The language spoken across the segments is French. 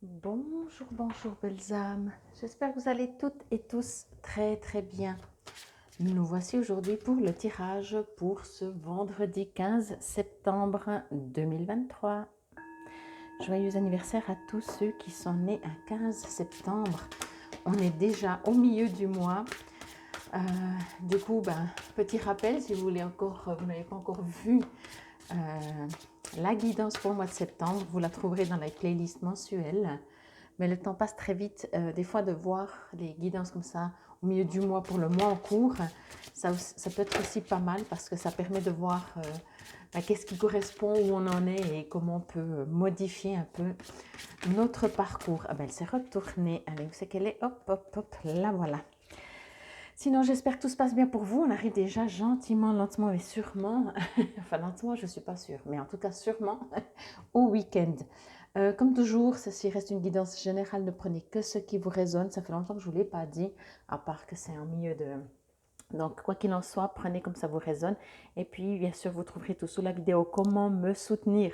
Bonjour, bonjour belles âmes. J'espère que vous allez toutes et tous très très bien. Nous voici aujourd'hui pour le tirage pour ce vendredi 15 septembre 2023. Joyeux anniversaire à tous ceux qui sont nés un 15 septembre. On est déjà au milieu du mois. Du coup, petit rappel, si vous n'avez pas encore vu la guidance pour le mois de septembre, vous la trouverez dans la playlist mensuelle. Mais le temps passe très vite. Des fois, de voir les guidances comme ça au milieu du mois pour le mois en cours, ça peut être aussi pas mal parce que ça permet de voir qu'est-ce qui correspond, où on en est et comment on peut modifier un peu notre parcours. Ah ben, elle s'est retournée. Allez, où c'est qu'elle est? Hop, hop, hop, là voilà. Sinon, j'espère que tout se passe bien pour vous. On arrive déjà gentiment, lentement et sûrement, enfin lentement, je ne suis pas sûre, mais en tout cas sûrement, au week-end. Comme toujours, ceci reste une guidance générale, ne prenez que ce qui vous résonne. Ça fait longtemps que je ne vous l'ai pas dit, à part que c'est en milieu de... Donc, quoi qu'il en soit, prenez comme ça vous résonne. Et puis, bien sûr, vous trouverez tout sous la vidéo comment me soutenir,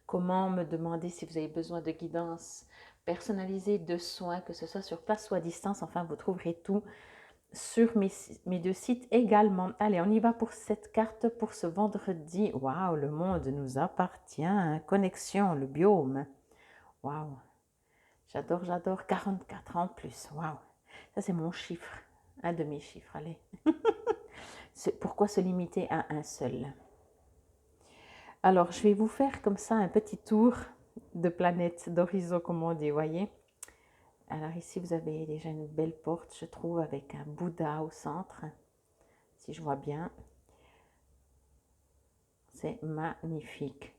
comment me demander si vous avez besoin de guidance personnalisée, de soins, que ce soit sur place ou à distance. Enfin, vous trouverez tout sur mes deux sites également. Allez, on y va pour cette carte pour ce vendredi. Waouh, le monde nous appartient. Connexion, le biome. Waouh, j'adore, j'adore. 44 en plus. Waouh, ça c'est mon chiffre. Un de mes chiffres, allez. Pourquoi se limiter à un seul? Alors, je vais vous faire comme ça un petit tour de planète, d'horizon, comme on dit, voyez. Alors ici, vous avez déjà une belle porte, je trouve, avec un Bouddha au centre, si je vois bien. C'est magnifique.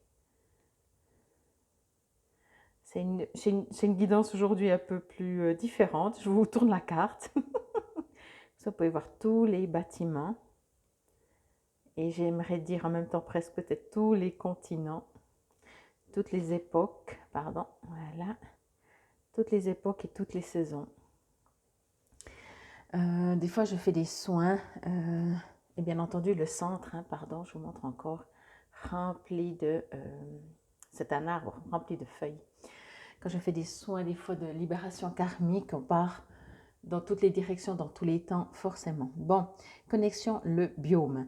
C'est une guidance aujourd'hui un peu plus différente. Je vous tourne la carte. Vous pouvez voir tous les bâtiments. Et j'aimerais dire en même temps presque peut-être tous les continents, toutes les époques, pardon, voilà, toutes les époques et toutes les saisons. Des fois, je fais des soins, et bien entendu, le centre, pardon, je vous montre encore, rempli de... c'est un arbre rempli de feuilles. Quand je fais des soins, des fois de libération karmique, on part dans toutes les directions, dans tous les temps, forcément. Bon, connexion, le biome.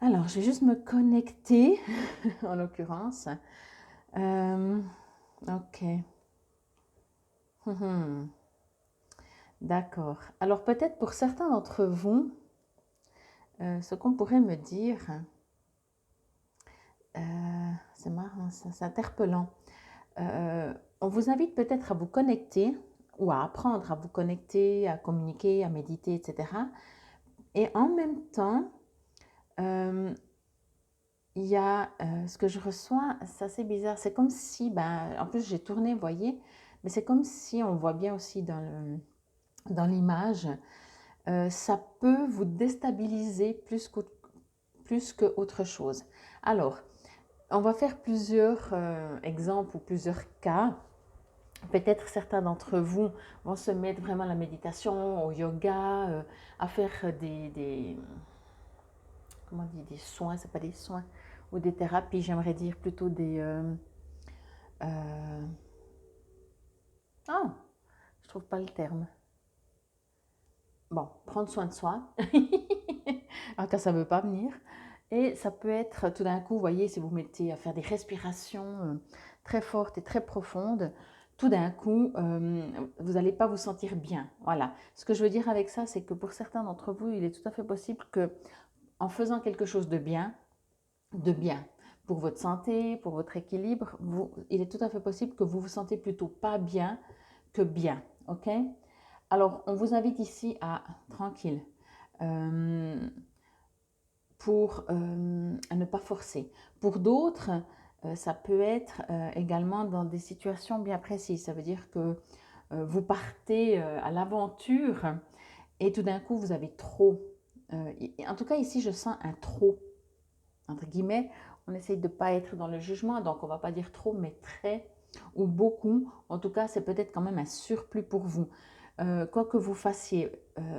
Alors, je vais juste me connecter, en l'occurrence. Ok. D'accord. Alors, peut-être pour certains d'entre vous, ce qu'on pourrait me dire, c'est marrant, c'est interpellant. On vous invite peut-être à vous connecter ou à apprendre à vous connecter, à communiquer, à méditer, etc. Et en même temps, il y a ce que je reçois, c'est assez bizarre. C'est comme si, en plus j'ai tourné, vous voyez, mais c'est comme si on voit bien aussi dans l'image, ça peut vous déstabiliser plus qu'autre chose. Alors, on va faire plusieurs exemples ou plusieurs cas. Peut-être certains d'entre vous vont se mettre vraiment à la méditation, au yoga, à faire comment on dit, des soins, c'est pas des soins, ou des thérapies, j'aimerais dire plutôt des... ah, je trouve pas le terme. Bon, prendre soin de soi, en cas ça ne veut pas venir. Et ça peut être tout d'un coup, vous voyez, si vous mettez à faire des respirations très fortes et très profondes, tout d'un coup, vous n'allez pas vous sentir bien. Voilà. Ce que je veux dire avec ça, c'est que pour certains d'entre vous, il est tout à fait possible que, en faisant quelque chose de bien, pour votre santé, pour votre équilibre, il est tout à fait possible que vous vous sentez plutôt pas bien que bien. Ok? Alors, on vous invite ici à tranquille. À ne pas forcer. Pour d'autres, ça peut être également dans des situations bien précises. Ça veut dire que vous partez à l'aventure et tout d'un coup, vous avez trop. En tout cas, ici, je sens un trop. Entre guillemets, on essaye de ne pas être dans le jugement, donc on ne va pas dire trop, mais très ou beaucoup. En tout cas, c'est peut-être quand même un surplus pour vous. Quoi que vous fassiez.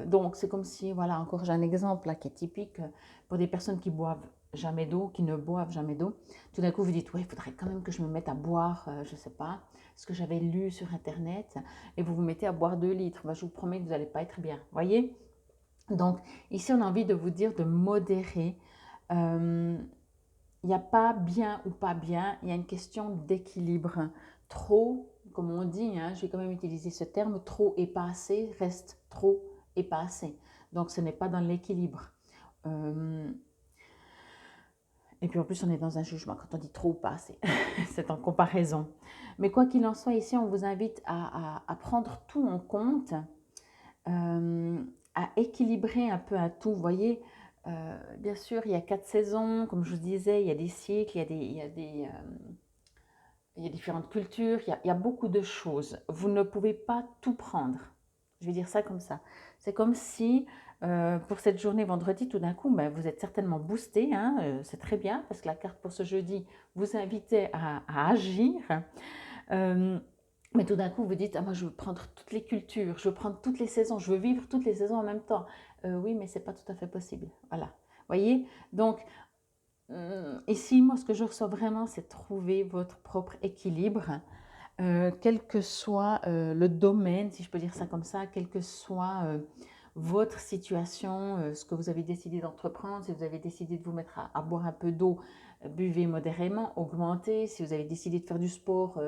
Donc, c'est comme si, voilà, encore j'ai un exemple là qui est typique pour des personnes qui boivent jamais d'eau, qui ne boivent jamais d'eau. Tout d'un coup, vous dites, ouais, il faudrait quand même que je me mette à boire, je ne sais pas, ce que j'avais lu sur Internet, et vous vous mettez à boire 2 litres. Bah, je vous promets que vous n'allez pas être bien. Voyez? Donc, ici, on a envie de vous dire de modérer. Il n'y a pas bien ou pas bien, il y a une question d'équilibre. Trop, comme on dit, hein, je vais quand même utiliser ce terme, trop et pas assez reste trop et pas assez. Donc, ce n'est pas dans l'équilibre. Et puis en plus, on est dans un jugement quand on dit trop ou pas assez. C'est en comparaison. Mais quoi qu'il en soit, ici, on vous invite à prendre tout en compte, à équilibrer un peu à tout. Vous voyez, bien sûr, il y a 4 saisons, comme je vous disais, il y a des cycles, il y a différentes cultures, il y a beaucoup de choses. Vous ne pouvez pas tout prendre. Je vais dire ça comme ça. C'est comme si, pour cette journée vendredi, tout d'un coup, ben, vous êtes certainement boosté. Hein, c'est très bien, parce que la carte pour ce jeudi vous invitait à agir. Mais tout d'un coup, vous dites, ah, moi, je veux prendre toutes les cultures, je veux prendre toutes les saisons, je veux vivre toutes les saisons en même temps. Oui, mais ce n'est pas tout à fait possible. Voilà. Voyez? Donc, ici, moi, ce que je ressens vraiment, c'est trouver votre propre équilibre, quel que soit le domaine, si je peux dire ça comme ça, quelle que soit votre situation, ce que vous avez décidé d'entreprendre, si vous avez décidé de vous mettre à boire un peu d'eau, buvez modérément, augmentez. Si vous avez décidé de faire du sport,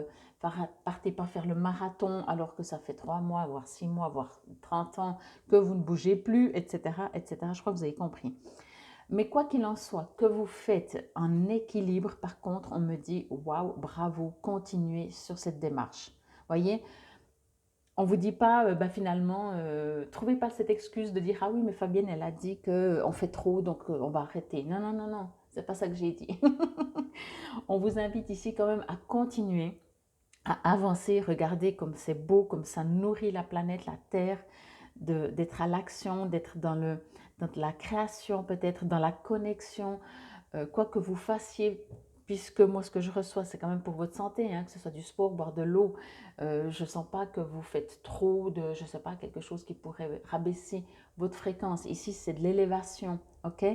partez pas faire le marathon alors que ça fait 3 mois, voire 6 mois, voire 30 ans que vous ne bougez plus, etc., etc. Je crois que vous avez compris. Mais quoi qu'il en soit, que vous faites en équilibre, par contre, on me dit waouh, bravo, continuez sur cette démarche. Voyez, on ne vous dit pas finalement, trouvez pas cette excuse de dire ah oui, mais Fabienne, elle a dit qu'on fait trop, donc on va arrêter. Non, non, non, non, c'est pas ça que j'ai dit. On vous invite ici quand même à continuer, à avancer. Regardez comme c'est beau, comme ça nourrit la planète, la Terre, d'être à l'action, d'être dans la création, peut-être dans la connexion, quoi que vous fassiez, puisque moi ce que je reçois c'est quand même pour votre santé, hein, que ce soit du sport, boire de l'eau, je ne sens pas que vous faites trop de, je ne sais pas, quelque chose qui pourrait rabaisser votre fréquence. Ici c'est de l'élévation, ok,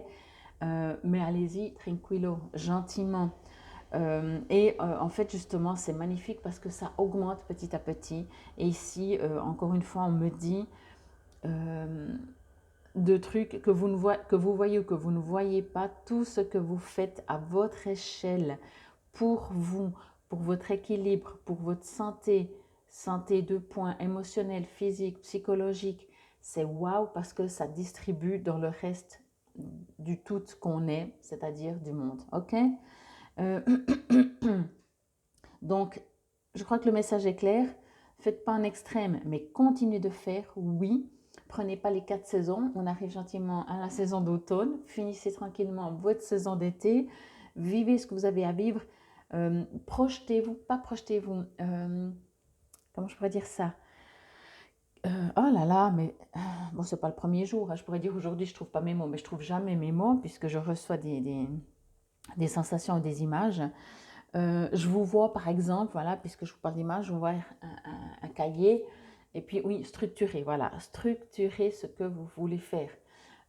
mais allez-y, tranquillo, gentiment. En fait, justement, c'est magnifique parce que ça augmente petit à petit. Et ici, encore une fois, on me dit de trucs que que vous voyez ou que vous ne voyez pas, tout ce que vous faites à votre échelle, pour vous, pour votre équilibre, pour votre santé, santé de points, émotionnelle, physique, psychologique, c'est waouh parce que ça distribue dans le reste du tout qu'on est, c'est-à-dire du monde. Ok. Euh, Donc, je crois que le message est clair. Faites pas un extrême, mais continuez de faire, oui. Prenez pas les 4 saisons. On arrive gentiment à la saison d'automne. Finissez tranquillement votre saison d'été. Vivez ce que vous avez à vivre. Projetez-vous, pas projetez-vous. Comment je pourrais dire ça? Oh là là, mais bon, c'est pas le premier jour. Hein. Je pourrais dire aujourd'hui, je trouve pas mes mots, mais je trouve jamais mes mots puisque je reçois des sensations ou des images. Je vous vois par exemple, voilà, puisque je vous parle d'image, je vous vois un cahier, et puis oui, structurer, voilà, structurer ce que vous voulez faire.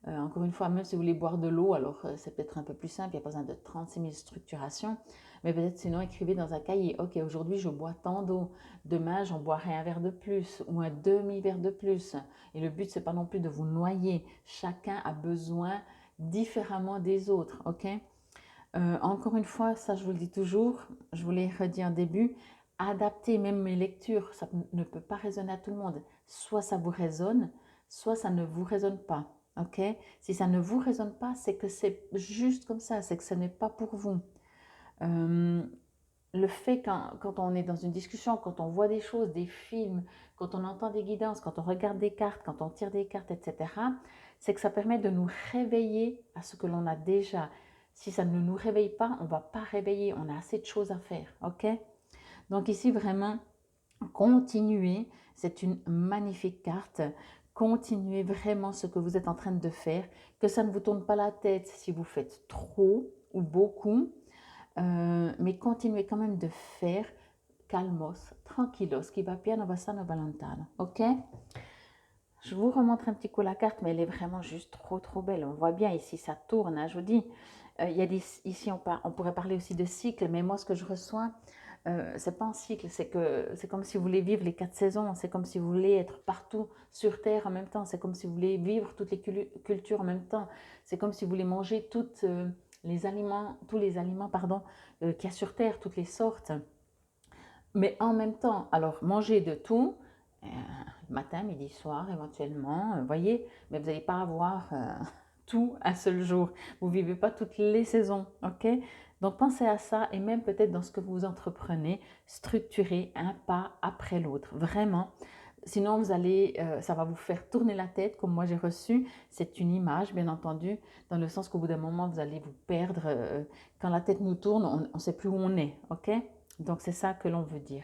Encore une fois, même si vous voulez boire de l'eau, alors c'est peut-être un peu plus simple, il n'y a pas besoin de 36 000 structurations, mais peut-être sinon écrivez dans un cahier, ok, aujourd'hui je bois tant d'eau, demain j'en boirai un verre de plus ou un demi-verre de plus. Et le but, c'est pas non plus de vous noyer, chacun a besoin différemment des autres, ok? Encore une fois, ça je vous le dis toujours, je vous l'ai redit en début, adapter même mes lectures, ça ne peut pas résonner à tout le monde. Soit ça vous résonne, soit ça ne vous résonne pas. Ok? Si ça ne vous résonne pas, c'est que c'est juste comme ça, c'est que ce n'est pas pour vous. Le fait quand on est dans une discussion, quand on voit des choses, des films, quand on entend des guidances, quand on regarde des cartes, quand on tire des cartes, etc., c'est que ça permet de nous réveiller à ce que l'on a déjà. Si ça ne nous réveille pas, on ne va pas réveiller, on a assez de choses à faire, ok? Donc ici, vraiment, continuez, c'est une magnifique carte, continuez vraiment ce que vous êtes en train de faire, que ça ne vous tourne pas la tête si vous faites trop ou beaucoup, mais continuez quand même de faire calmos, tranquillos, qui va piano bastano ballantano, ok? Je vous remontre un petit coup la carte, mais elle est vraiment juste trop belle. On voit bien ici, ça tourne, hein, je vous dis. Il y a ici, on pourrait parler aussi de cycle, mais moi, ce que je reçois, c'est pas un cycle, c'est comme si vous voulez vivre les 4 saisons, c'est comme si vous voulez être partout sur Terre en même temps, c'est comme si vous voulez vivre toutes les cultures en même temps, c'est comme si vous voulez manger tous les aliments pardon, qu'il y a sur Terre, toutes les sortes, mais en même temps, alors manger de tout, matin, midi, soir éventuellement, voyez, mais vous n'allez pas avoir tout un seul jour. Vous ne vivez pas toutes les saisons, ok? Donc pensez à ça et même peut-être dans ce que vous entreprenez, structurez un pas après l'autre, vraiment. Sinon, ça va vous faire tourner la tête, comme moi j'ai reçu. C'est une image, bien entendu, dans le sens qu'au bout d'un moment, vous allez vous perdre. Quand la tête nous tourne, on ne sait plus où on est, ok? Donc c'est ça que l'on veut dire.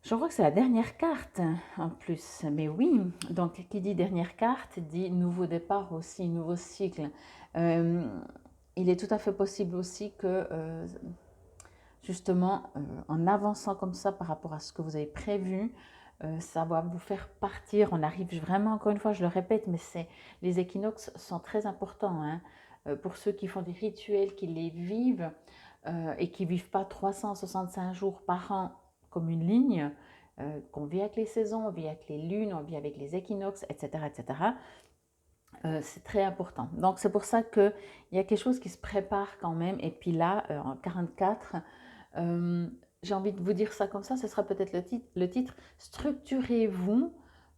Je crois que c'est la dernière carte en plus, mais oui, donc qui dit dernière carte dit nouveau départ aussi, nouveau cycle. Il est tout à fait possible aussi que justement en avançant comme ça par rapport à ce que vous avez prévu, ça va vous faire partir. On arrive vraiment, encore une fois, je le répète, mais les équinoxes sont très importants hein, pour ceux qui font des rituels, qui les vivent et qui ne vivent pas 365 jours par an comme une ligne, qu'on vit avec les saisons, on vit avec les lunes, on vit avec les équinoxes, etc. etc. C'est très important. Donc c'est pour ça qu'il y a quelque chose qui se prépare quand même. Et puis là, en 44, j'ai envie de vous dire ça comme ça, ce sera peut-être le titre. Structurez-vous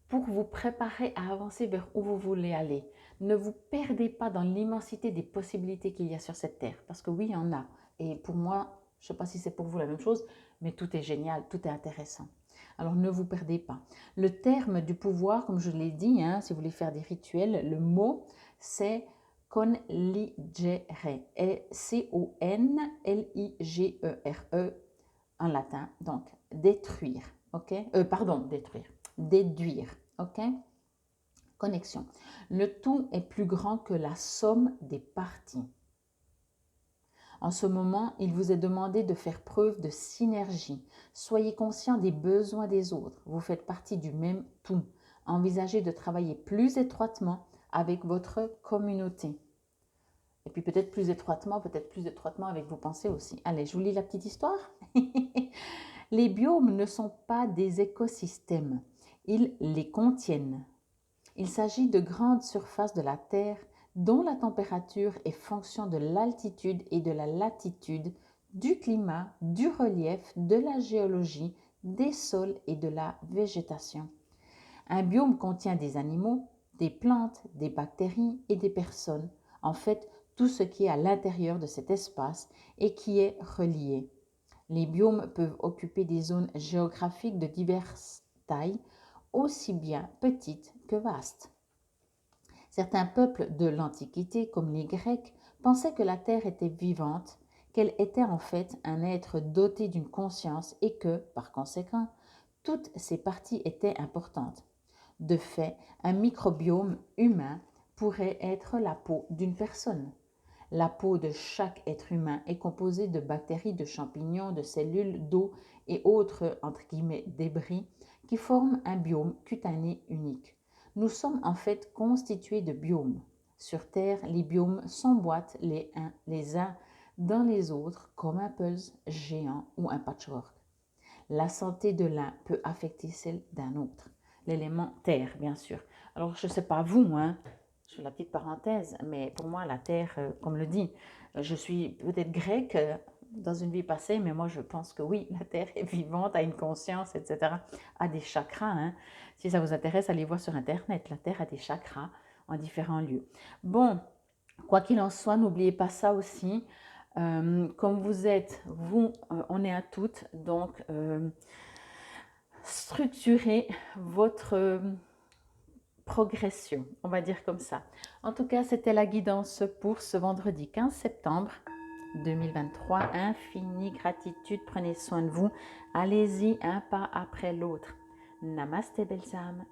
pour vous préparer à avancer vers où vous voulez aller. Ne vous perdez pas dans l'immensité des possibilités qu'il y a sur cette terre. Parce que oui, il y en a. Et pour moi, je ne sais pas si c'est pour vous la même chose, mais tout est génial, tout est intéressant. Alors ne vous perdez pas. Le terme du pouvoir, comme je l'ai dit, hein, si vous voulez faire des rituels, le mot c'est conligere, C-O-N-L-I-G-E-R-E en latin, donc détruire, ok? Détruire, déduire, ok? Connexion. Le tout est plus grand que la somme des parties. En ce moment, il vous est demandé de faire preuve de synergie. Soyez conscient des besoins des autres. Vous faites partie du même tout. Envisagez de travailler plus étroitement avec votre communauté. Et puis peut-être plus étroitement avec vos pensées aussi. Allez, je vous lis la petite histoire. Les biomes ne sont pas des écosystèmes. Ils les contiennent. Il s'agit de grandes surfaces de la Terre dont la température est fonction de l'altitude et de la latitude, du climat, du relief, de la géologie, des sols et de la végétation. Un biome contient des animaux, des plantes, des bactéries et des personnes, en fait tout ce qui est à l'intérieur de cet espace et qui est relié. Les biomes peuvent occuper des zones géographiques de diverses tailles, aussi bien petites que vastes. Certains peuples de l'Antiquité, comme les Grecs, pensaient que la Terre était vivante, qu'elle était en fait un être doté d'une conscience et que, par conséquent, toutes ses parties étaient importantes. De fait, un microbiome humain pourrait être la peau d'une personne. La peau de chaque être humain est composée de bactéries, de champignons, de cellules, d'eau et autres entre guillemets, débris qui forment un biome cutané unique. Nous sommes en fait constitués de biomes. Sur Terre, les biomes s'emboîtent les uns dans les autres comme un puzzle géant ou un patchwork. La santé de l'un peut affecter celle d'un autre. L'élément terre, bien sûr. Alors, je ne sais pas vous, hein, je fais la petite parenthèse, mais pour moi, la terre, comme le dit, je suis peut-être grecque dans une vie passée, mais moi, je pense que oui, la terre est vivante, a une conscience, etc., a des chakras. Hein. Si ça vous intéresse, allez voir sur Internet. La terre a des chakras en différents lieux. Bon, quoi qu'il en soit, n'oubliez pas ça aussi. Comme vous êtes, vous, on est à toutes, donc structurez votre progression, on va dire comme ça. En tout cas, c'était la guidance pour ce vendredi 15 septembre 2023. Infinie gratitude, prenez soin de vous. Allez-y un pas après l'autre. Namasté, belles âmes.